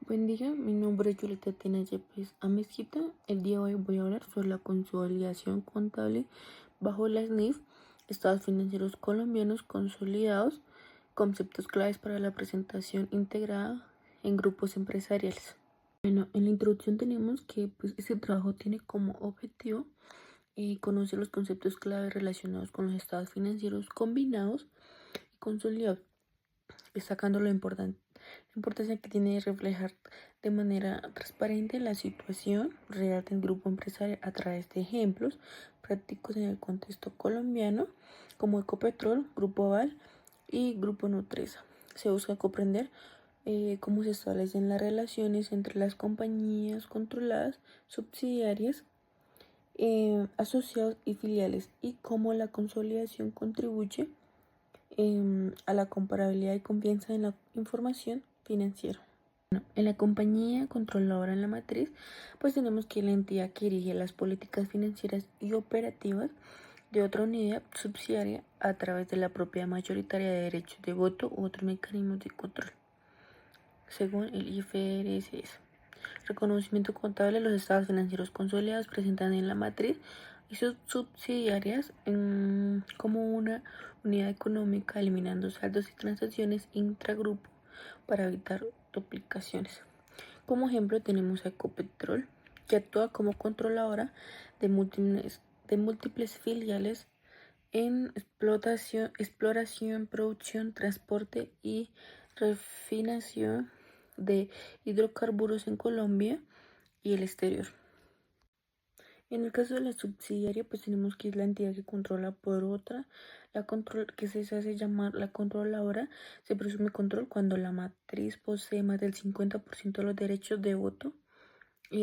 Buen día, mi nombre es Julieta Tina Yepes Amezquita. El día de hoy voy a hablar sobre la consolidación contable bajo las NIF, estados financieros colombianos consolidados, conceptos claves para la presentación integrada en grupos empresariales. Bueno, en la introducción tenemos que este trabajo tiene como objetivo conocer los conceptos clave relacionados con los estados financieros combinados y consolidados, destacando la importancia que tiene reflejar de manera transparente la situación real del grupo empresarial a través de ejemplos prácticos en el contexto colombiano, como Ecopetrol, Grupo Aval y Grupo Nutresa. Se busca comprender cómo se establecen las relaciones entre las compañías controladas, subsidiarias, asociados y filiales, y cómo la consolidación contribuye a la comparabilidad y confianza en la información financiera. Bueno, en la compañía controladora en la matriz, pues tenemos que la entidad que dirige las políticas financieras y operativas de otra unidad subsidiaria a través de la propiedad mayoritaria de derechos de voto u otros mecanismos de control, según el IFRS. Reconocimiento contable de los estados financieros consolidados presentan en la matriz y sus subsidiarias como una unidad económica, eliminando saldos y transacciones intragrupo para evitar duplicaciones. Como ejemplo tenemos a Ecopetrol, que actúa como controladora de múltiples filiales en exploración, producción, transporte y refinación de hidrocarburos en Colombia y el exterior. En el caso de la subsidiaria, pues tenemos que es la entidad que controla por otra, que se hace llamar la controladora. Se presume control cuando la matriz posee más del 50% de los derechos de voto,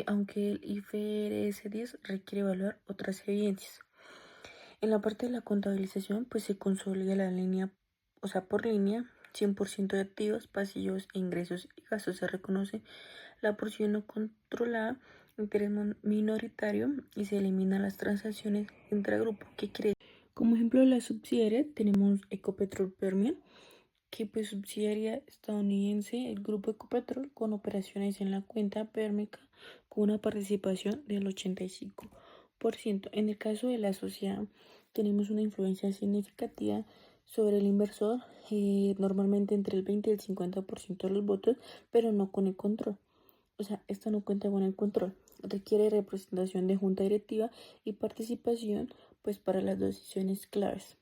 aunque el IFRS 10 requiere evaluar otras evidencias. En la parte de la contabilización, pues se consolida la línea, por línea, 100% de activos, pasivos, ingresos y gastos. Se reconoce la porción no controlada, interés minoritario, y se eliminan las transacciones intragrupo. ¿Qué quiere decir? Como ejemplo de la subsidiaria tenemos Ecopetrol Permian, que pues subsidiaria estadounidense, el grupo Ecopetrol, con operaciones en la cuenta pérmica con una participación del 85%. En el caso de la sociedad tenemos una influencia significativa sobre el inversor, normalmente entre el 20 y el 50% de los votos, pero no con el control. Esto no cuenta con el control. Requiere representación de junta directiva y participación pues para las decisiones claves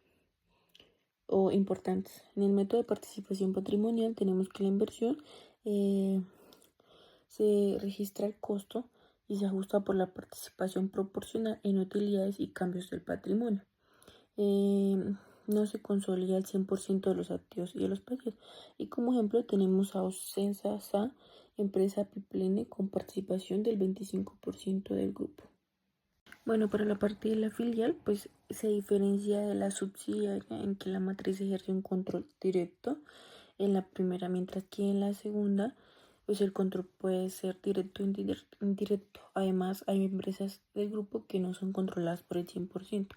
o importantes. En el método de participación patrimonial tenemos que la inversión se registra el costo y se ajusta por la participación proporcional en utilidades y cambios del patrimonio. No se consolida el 100% de los activos y de los pasivos. Y como ejemplo tenemos a Ocensa SA, empresa Piplene, con participación del 25% del grupo. Bueno, para la parte de la filial, pues se diferencia de la subsidiaria en que la matriz ejerce un control directo en la primera, mientras que en la segunda, pues el control puede ser directo o indirecto. Además, hay empresas del grupo que no son controladas por el 100%.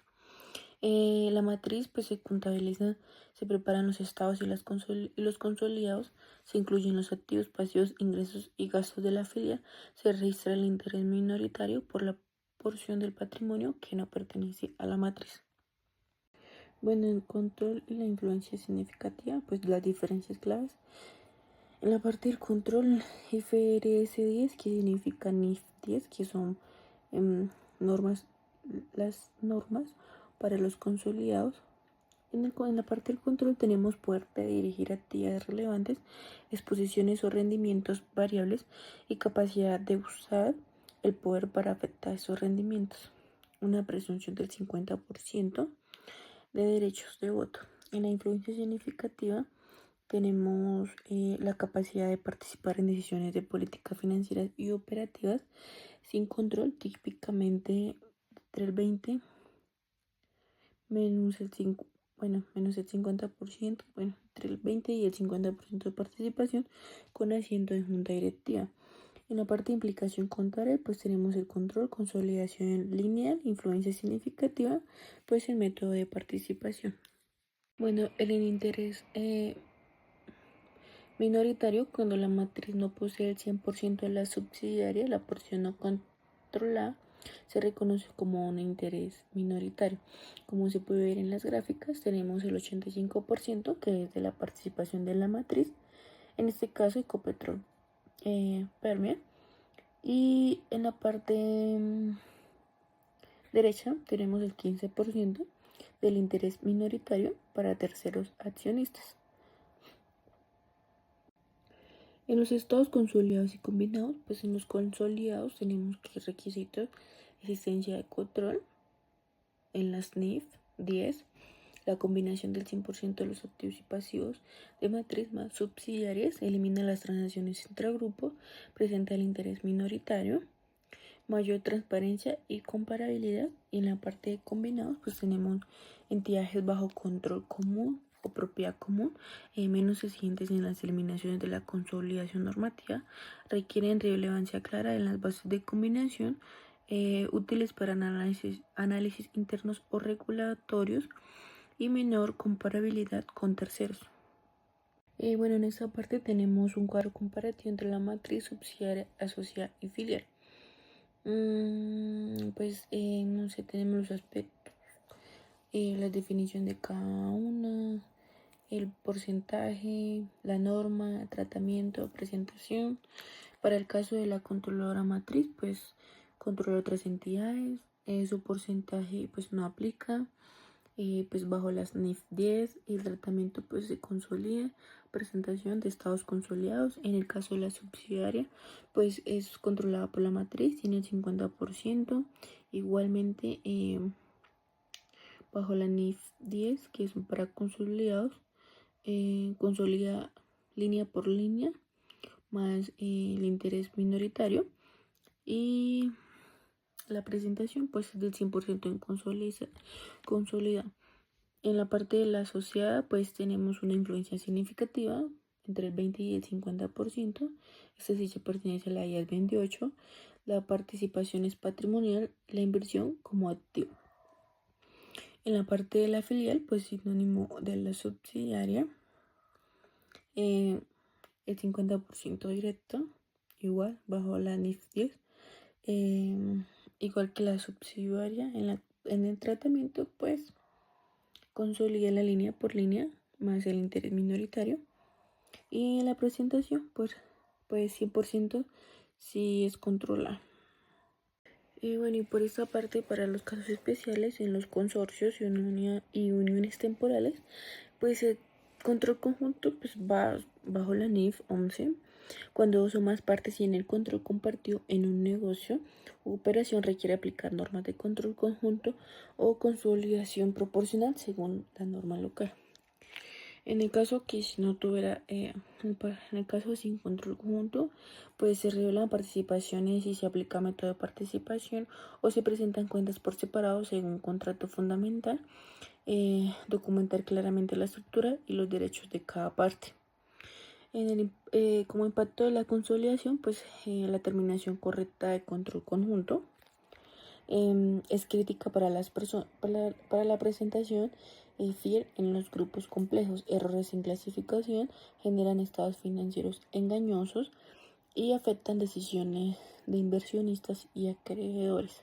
La matriz pues se contabiliza, se preparan los estados y los consolidados, se incluyen los activos, pasivos, ingresos y gastos de la filial, se registra el interés minoritario por la porción del patrimonio que no pertenece a la matriz. Bueno, el control y la influencia significativa, pues las diferencias claves. En la parte del control, IFRS 10, que significa NIF 10, que son las normas para los consolidados. En la parte del control tenemos poder de dirigir actividades relevantes, exposiciones o rendimientos variables y capacidad de usar el poder para afectar esos rendimientos. Una presunción del 50% de derechos de voto. En la influencia significativa tenemos la capacidad de participar en decisiones de política financieras y operativas sin control, típicamente entre el 20 menos el 5, menos el 50%, entre el 20 y el 50% de participación con asiento de junta directiva. En la parte de implicación contable, pues tenemos el control, consolidación lineal, influencia significativa, pues el método de participación. Bueno, el interés minoritario cuando la matriz no posee el 100% de la subsidiaria, la porción no controlada se reconoce como un interés minoritario. Como se puede ver en las gráficas, tenemos el 85% que es de la participación de la matriz, en este caso Ecopetrol Permia, y en la parte derecha tenemos el 15% del interés minoritario para terceros accionistas. En los estados consolidados y combinados, pues en los consolidados tenemos que requisitos: existencia de control en las NIF 10, la combinación del 100% de los activos y pasivos de matriz más subsidiarias, elimina las transacciones intragrupo, presenta el interés minoritario, mayor transparencia y comparabilidad. Y en la parte de combinados, pues tenemos entidades bajo control común o propiedad común, menos exigentes en las eliminaciones de la consolidación normativa, requieren relevancia clara en las bases de combinación, útiles para análisis internos o regulatorios y menor comparabilidad con terceros. Bueno, en esta parte tenemos un cuadro comparativo entre la matriz subsidiaria, asociada y filial. No sé, tenemos los aspectos, la definición de cada una, el porcentaje, la norma, tratamiento, presentación. Para el caso de la controladora matriz, pues controla otras entidades, su porcentaje pues no aplica, pues bajo las NIF 10 el tratamiento pues se consolida, presentación de estados consolidados. En el caso de la subsidiaria, pues es controlada por la matriz, tiene el 50%, igualmente bajo la NIF 10, que es para consolidados, consolida línea por línea más el interés minoritario, y la presentación pues es del 100% en consolida. En la parte de la asociada pues tenemos una influencia significativa entre el 20 y el 50%, esta sí se pertenece a la IAS 28, la participación es patrimonial, la inversión como activo. En la parte de la filial, pues sinónimo de la subsidiaria, el 50% directo, igual bajo la NIF 10, igual que la subsidiaria. En el tratamiento, pues consolida la línea por línea más el interés minoritario, y en la presentación, pues 100% si es controlada. Y bueno, y por esta parte, para los casos especiales en los consorcios y uniones temporales, pues el control conjunto pues va bajo la NIF 11. Cuando dos o más partes tienen el control compartido en un negocio u operación, requiere aplicar normas de control conjunto o consolidación proporcional según la norma local. En el caso que si no tuviera, en el caso sin control conjunto, pues se revelan participaciones y se aplica método de participación, o se presentan cuentas por separado según contrato fundamental, documentar claramente la estructura y los derechos de cada parte. Como impacto de la consolidación, pues la terminación correcta de control conjunto es crítica para la presentación fiel en los grupos complejos. Errores en clasificación generan estados financieros engañosos y afectan decisiones de inversionistas y acreedores.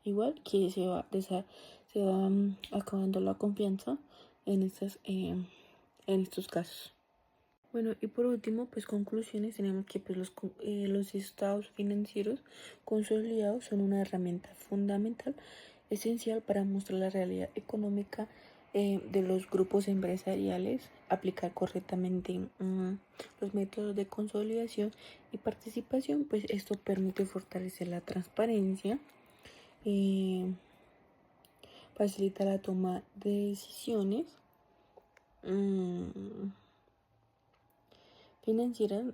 Igual que se va acabando la confianza en estos casos. Bueno, y por último, pues conclusiones, tenemos que pues, los estados financieros consolidados son una herramienta fundamental, esencial para mostrar la realidad económica de los grupos empresariales, aplicar correctamente los métodos de consolidación y participación, pues esto permite fortalecer la transparencia, facilita la toma de decisiones financieras,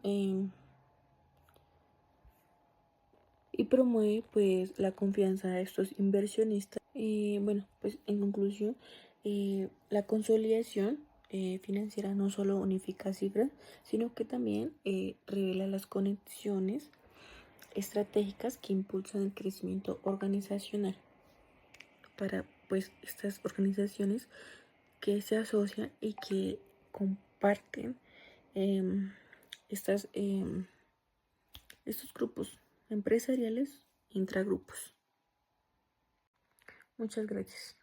y promueve pues la confianza de estos inversionistas. Y bueno, pues en conclusión, la consolidación financiera no solo unifica cifras, sino que también revela las conexiones estratégicas que impulsan el crecimiento organizacional para pues estas organizaciones que se asocian y que comparten estos grupos empresariales intragrupos. Muchas gracias.